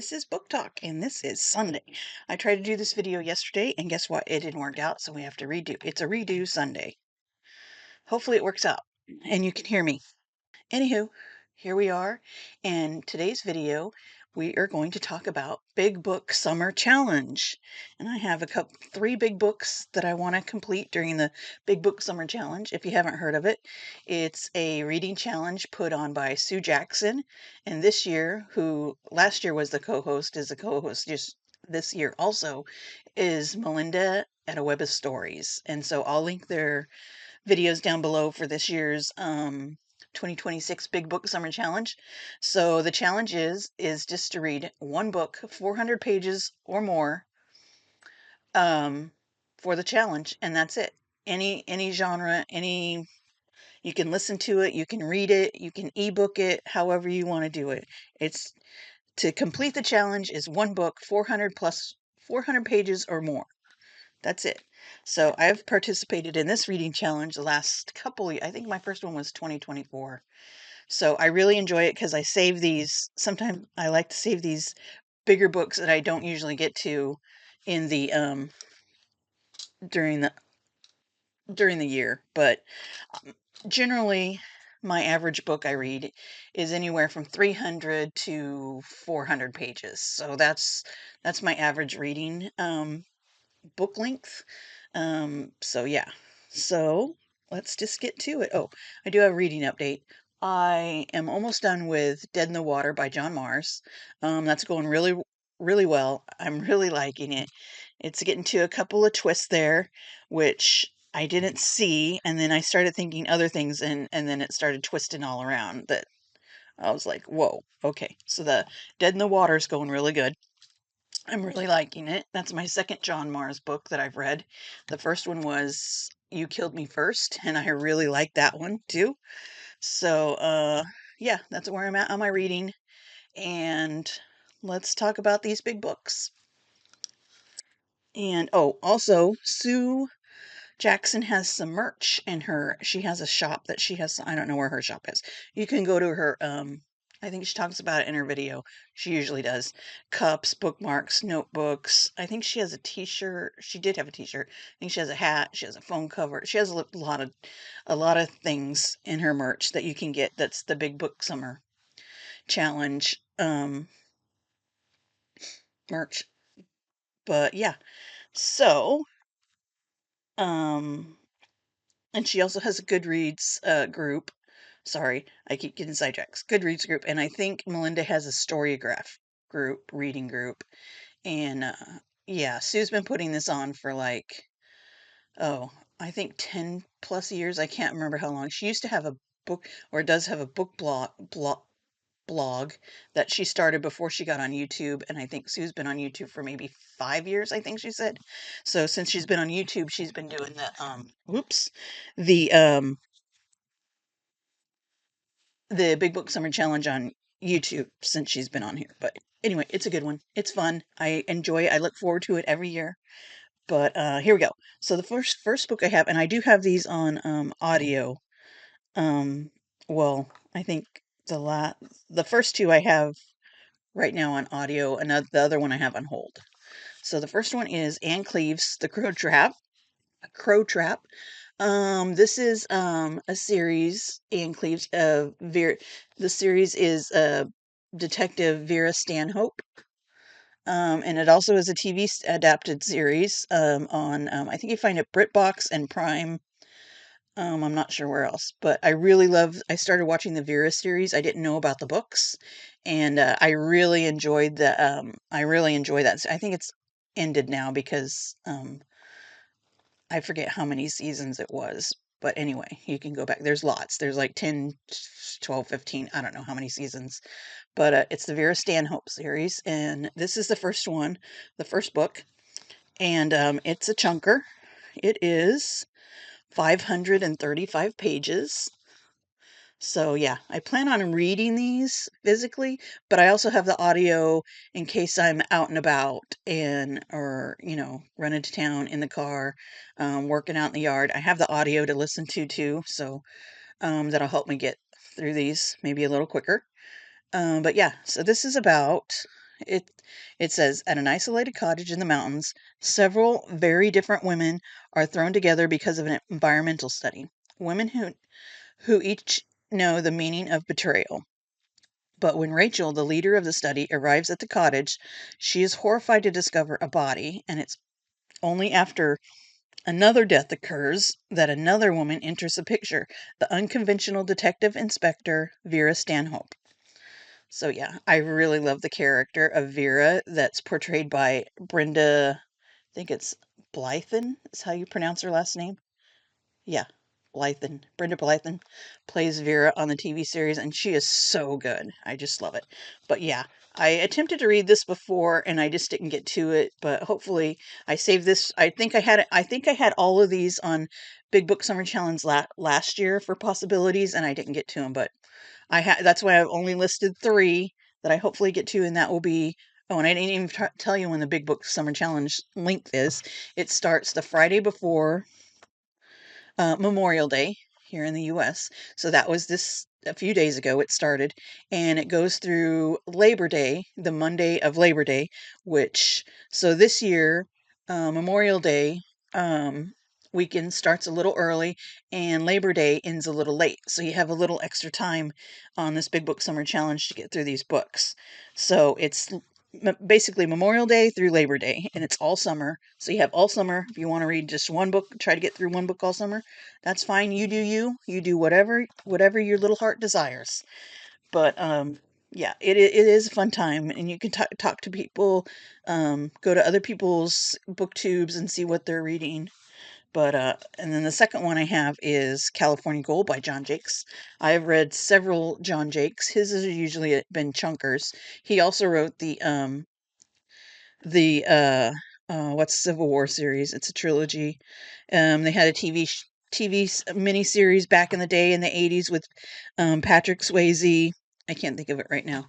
This is Book Talk, and this is Sunday. I tried to do this video yesterday, and guess what? It didn't work out, so we have to redo. It's a redo Sunday. Hopefully it works out, and you can hear me. Anywho, here we are, and today's video, we are going to talk about Big Book Summer Challenge. And I have three big books that I want to complete during the Big Book Summer Challenge. If you haven't heard of it, it's a reading challenge put on by Sue Jackson. And this year, who last year was the co-host, is the co-host just this year also, is Melinda at A Web of Stories. And so I'll link their videos down below for this year's 2026 Big Book Summer Challenge. So the challenge is just to read one book, 400 pages or more, for the challenge, and that's it. Any genre, you can listen to it, you can read it, you can ebook it, however you want to do it. It's to complete the challenge is one book, 400 pages or more. That's it. So I've participated in this reading challenge the last couple of, I think my first one was 2024. So I really enjoy it because I save these. Sometimes I like to save these bigger books that I don't usually get to in the during the year. But generally, my average book I read is anywhere from 300 to 400 pages. So that's my average reading book length. So yeah. So let's just get to it. Oh, I do have a reading update. I am almost done with Dead in the Water by John Mars. That's going really, really well. I'm really liking it. It's getting to a couple of twists there, which I didn't see, and then I started thinking other things, and then it started twisting all around. That I was like, whoa, okay. So the Dead in the Water is going really good. I'm really liking it. That's my second John Mars book that I've read. The first one was You Killed Me First, and I really like that one too. So, yeah, that's where I'm at on my reading. And let's talk about these big books. And oh, also, Sue Jackson has some merch in she has a shop that she has. I don't know where her shop is. You can go to her, I think she talks about it in her video. She usually does. Cups, bookmarks, notebooks. I think she has a t-shirt. She did have a t-shirt. I think she has a hat. She has a phone cover. She has a lot of things in her merch that you can get. That's the Big Book Summer Challenge, merch. But yeah. So, um, and she also has a Goodreads group. Sorry, I keep getting sidetracks. Goodreads group, and I think Melinda has a Storygraph group, reading group. And yeah, Sue's been putting this on for like, oh, I think 10 plus years. I can't remember how long. She used to have a book, or does have a book blog that she started before she got on YouTube, and I think Sue's been on YouTube for maybe 5 years, I think she said. So since she's been on YouTube, she's been doing the the Big Book Summer Challenge on YouTube since she's been on here. But anyway, it's a good one. It's fun. I enjoy it. I look forward to it every year. But here we go. So the first book I have, and I do have these on audio. Um, well, I think the first two I have right now on audio, and the other one I have on hold. So the first one is Anne Cleeves, The Crow Trap. Crow Trap. This is a series, Anne Cleeves of the series is Detective Vera Stanhope. And it also is a TV adapted series on I think you find it BritBox and Prime. I'm not sure where else, but I started watching the Vera series. I didn't know about the books, and I really enjoyed I really enjoy that. I think it's ended now because I forget how many seasons it was. But anyway, you can go back. There's lots. There's like 10, 12, 15. I don't know how many seasons. But it's the Vera Stanhope series. And this is the first one, the first book. And it's a chunker. It is 535 pages. So yeah, I plan on reading these physically, but I also have the audio in case I'm out and about or running to town in the car, working out in the yard. I have the audio to listen to too, so that'll help me get through these maybe a little quicker. But yeah, so this is about It it says at an isolated cottage in the mountains, several very different women are thrown together because of an environmental study. Women who each know the meaning of betrayal. But when Rachel, the leader of the study, arrives at the cottage, she is horrified to discover a body, and it's only after another death occurs that another woman enters the picture, the unconventional detective inspector Vera Stanhope. So yeah, I really love the character of Vera that's portrayed by Brenda, I think it's Blythen is how you pronounce her last name. Yeah, Blythen. Brenda Blythen plays Vera on the TV series, and she is so good. I just love it. But yeah, I attempted to read this before, and I just didn't get to it. But hopefully, I saved this. I think I had. I think I had all of these on Big Book Summer Challenge last year for possibilities, and I didn't get to them. But that's why I've only listed 3 that I hopefully get to, and that will be. Oh, and I didn't even tell you when the Big Book Summer Challenge length is. It starts the Friday before Memorial Day here in the US. So that was this a few days ago it started, and it goes through Labor Day, the Monday of Labor Day, which so this year Memorial Day weekend starts a little early and Labor Day ends a little late. So you have a little extra time on this Big Book Summer Challenge to get through these books. So it's basically Memorial Day through Labor Day, and it's all summer. So you have all summer. If you want to read just one book, try to get through one book all summer. That's fine. You do you. You do whatever your little heart desires. But yeah, it is a fun time, and you can talk to people, go to other people's booktubes and see what they're reading. But and then the second one I have is California Gold by John Jakes. I've read several John Jakes. His has usually been chunkers. He also wrote the what's Civil War series. It's a trilogy. They had a TV miniseries back in the day in the 80s with Patrick Swayze. I can't think of it right now.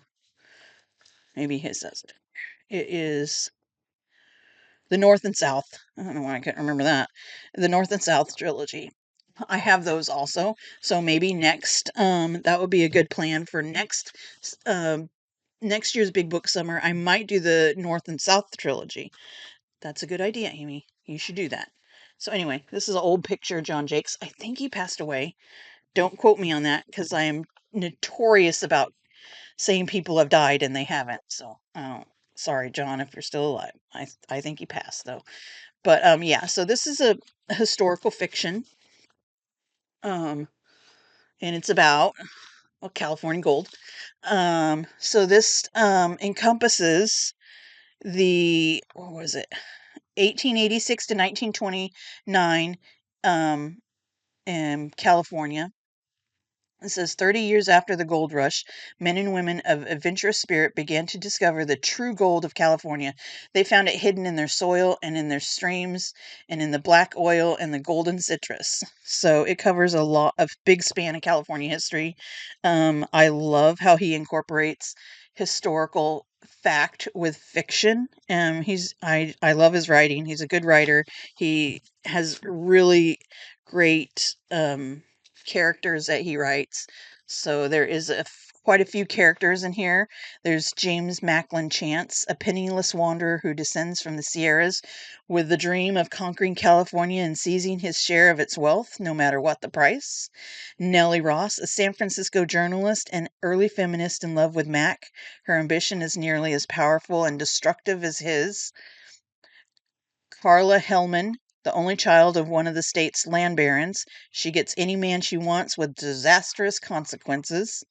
Maybe his does it. It is the North and South. I don't know why I can't remember that. The North and South trilogy. I have those also. So maybe next, that would be a good plan for next year's Big Book Summer. I might do the North and South trilogy. That's a good idea, Amy. You should do that. So anyway, this is an old picture of John Jakes. I think he passed away. Don't quote me on that because I am notorious about saying people have died and they haven't. So, sorry, John, if you're still alive. I think he passed though. But yeah. So this is a historical fiction. Um, and it's about well, California gold. So this encompasses the what was it? 1886 to 1929 um, in California. It says 30 years after the gold rush, men and women of adventurous spirit began to discover the true gold of California. They found it hidden in their soil and in their streams and in the black oil and the golden citrus. So it covers a lot of big span of California history. I love how he incorporates historical fact with fiction. I love his writing. He's a good writer. He has really great characters that he writes. So there is quite a few characters in here. There's James Macklin Chance, a penniless wanderer who descends from the Sierras with the dream of conquering California and seizing his share of its wealth, no matter what the price. Nellie Ross, a San Francisco journalist and early feminist in love with Mac. Her ambition is nearly as powerful and destructive as his. Carla Hellman, the only child of one of the state's land barons. She gets any man she wants with disastrous consequences.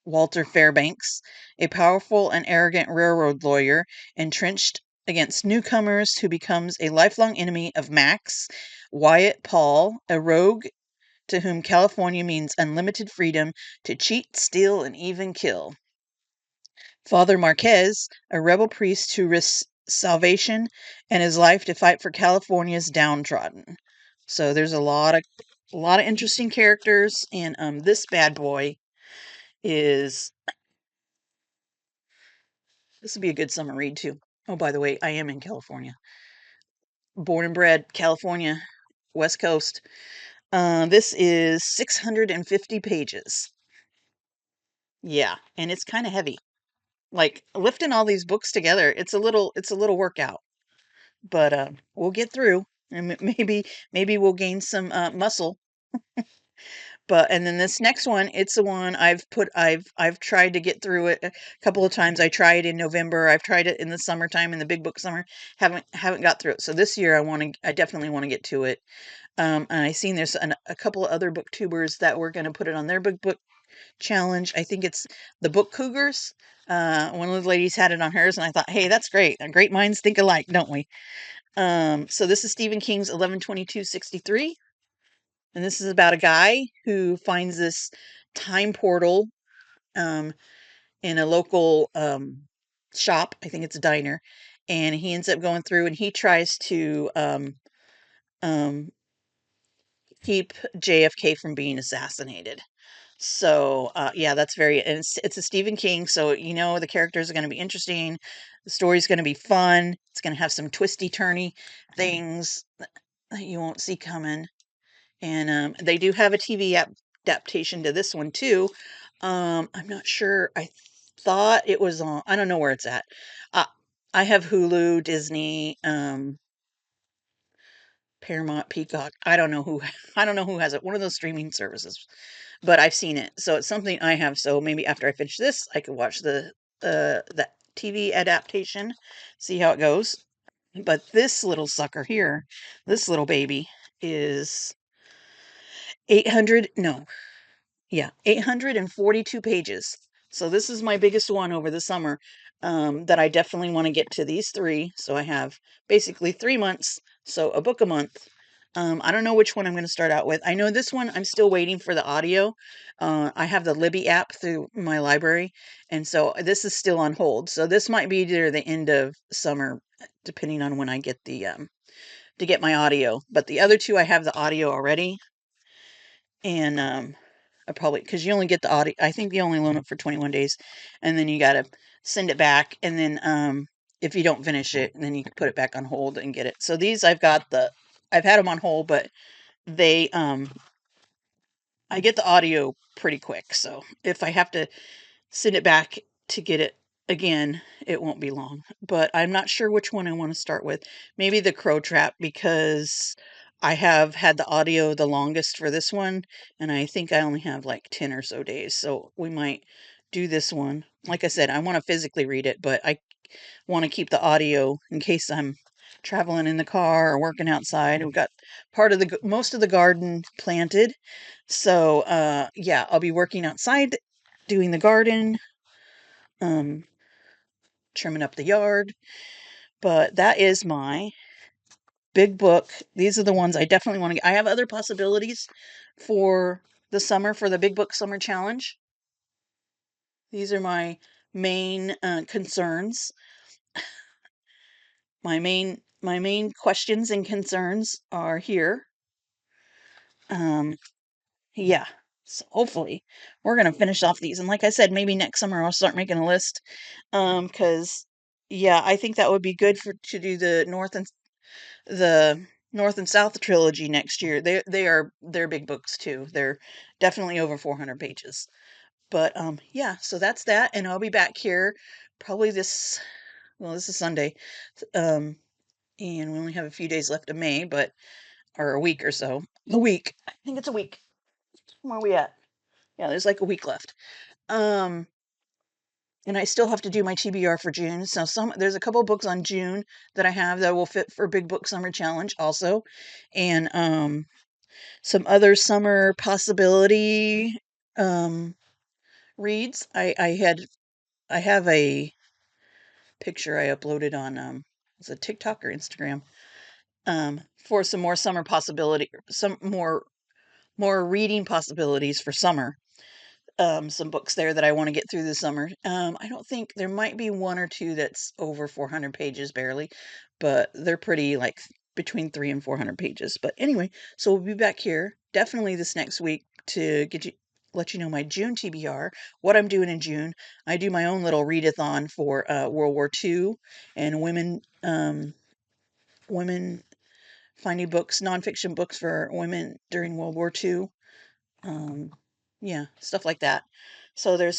Walter Fairbanks, a powerful and arrogant railroad lawyer, entrenched against newcomers who becomes a lifelong enemy of Max. Wyatt Paul, a rogue to whom California means unlimited freedom to cheat, steal, and even kill. Father Marquez, a rebel priest who risks salvation and his life to fight for California's downtrodden. So there's a lot of interesting characters, and this bad boy is this would be a good summer read too. Oh, by the way, I am in California, born and bred California, West Coast. This is 650 pages. Yeah, and it's kind of heavy. like lifting all these books together. It's a little workout, but we'll get through, and maybe we'll gain some muscle. But and then this next one, it's the one I've tried to get through it a couple of times. I tried in November. I've tried it in the summertime in the big book summer. Haven't got through it. So this year I definitely want to get to it. And I seen there's a couple of other booktubers that were going to put it on their big book challenge. I think it's the Book Cougars. One of the ladies had it on hers, and I thought, hey, that's great. Great minds think alike, don't we? So this is Stephen King's 11/22/63. And this is about a guy who finds this time portal um, in a local shop. I think it's a diner. And he ends up going through and he tries to um, keep JFK from being assassinated. So yeah, that's very, and it's a Stephen King. So, the characters are going to be interesting. The story's going to be fun. It's going to have some twisty turny things that you won't see coming. And they do have a TV adaptation to this one too. I'm not sure. I thought it was on. I don't know where it's at. Uh, I have Hulu, Disney, Paramount, Peacock. I don't know who. I don't know who has it. One of those streaming services. But I've seen it, so it's something I have. So maybe after I finish this, I could watch the TV adaptation, see how it goes. But this little sucker here, this little baby, is 800. No, yeah, 842 pages. So this is my biggest one over the summer, that I definitely want to get to these three. So I have basically 3 months, so a book a month. I don't know which one I'm going to start out with. I know this one I'm still waiting for the audio. I have the Libby app through my library, and so this is still on hold. So this might be near the end of summer, depending on when I get the to get my audio. But the other two I have the audio already, and I probably, because you only get the audio. I think you only loan it for 21 days, and then you got to send it back. And then if you don't finish it, then you can put it back on hold and get it. So these I've had them on hold, but they I get the audio pretty quick. So if I have to send it back to get it again, it won't be long. But I'm not sure which one I want to start with. Maybe the Crow Trap, because I have had the audio the longest for this one, and I think I only have like 10 or so days. So we might do this one. Like I said, I want to physically read it, but I want to keep the audio in case I'm traveling in the car or working outside. We've got most of the garden planted. So yeah, I'll be working outside doing the garden, um, trimming up the yard. But that is my big book. These are the ones I definitely want to get. I have other possibilities for the summer for the Big Book Summer Challenge. These are my main concerns. My main questions and concerns are here. Um, yeah. So hopefully we're gonna finish off these. And like I said, maybe next summer I'll start making a list. Because yeah, I think that would be good to do the North and South trilogy next year. They're big books too. They're definitely over 400 pages. But yeah, so that's that, and I'll be back here probably this is Sunday. Um and we only have a few days left of May, but or a week or so. A week. I think it's a week. Where are we at? Yeah, there's like a week left. Um and I still have to do my TBR for June. So there's a couple books on June that I have that will fit for Big Book Summer Challenge also. And some other summer possibility um reads. I have a picture I uploaded on was it TikTok or Instagram, for some more summer possibility, some more reading possibilities for summer. Some books there that I want to get through this summer. I don't think there might be one or two that's over 400 pages barely, but they're pretty like between 3 and 400 pages. But anyway, so we'll be back here definitely this next week to let you know my June TBR, what I'm doing in June. I do my own little readathon for World War II and women finding books, nonfiction books for women during World War II. Um, yeah, stuff like that. So there's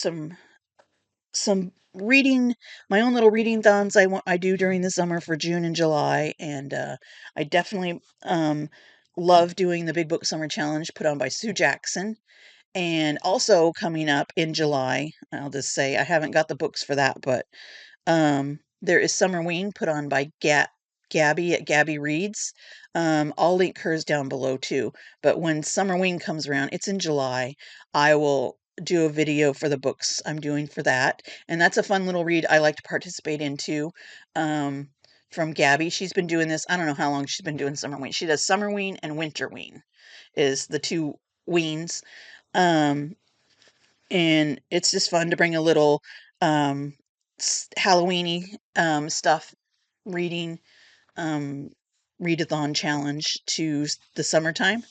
some reading, my own little reading thons I do during the summer for June and July, and I definitely love doing the Big Book Summer Challenge put on by Sue Jackson. And also coming up in July, I'll just say I haven't got the books for that, but there is Summerween put on by Gabby at Gabby Reads. I'll link hers down below too. But when Summerween comes around, it's in July, I will do a video for the books I'm doing for that. And that's a fun little read I like to participate in too. From Gabby. She's been doing this, I don't know how long she's been doing Summerween. She does Summerween and Winterween is the two weens. Um, and it's just fun to bring a little um, Halloweeny stuff reading um, readathon challenge to the summertime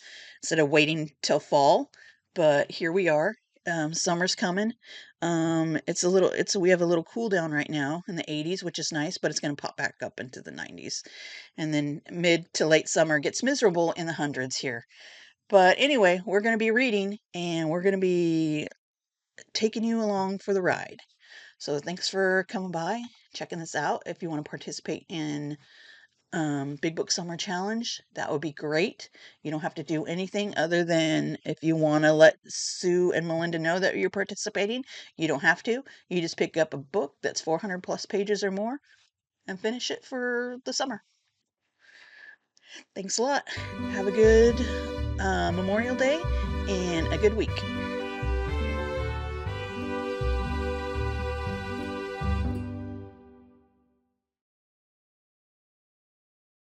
instead of waiting till fall. But here we are. Summer's coming. We have a little cool down right now in the 80s, which is nice, but it's going to pop back up into the 90s. And then mid to late summer gets miserable in the hundreds here. But anyway, we're going to be reading and we're going to be taking you along for the ride. So thanks for coming by, checking this out. If you want to participate in Big Book Summer Challenge, that would be great. You don't have to do anything other than if you want to let Sue and Melinda know that you're participating. You don't have to. You just pick up a book that's 400 plus pages or more and finish it for the summer. Thanks a lot. Have a good Memorial Day and a good week.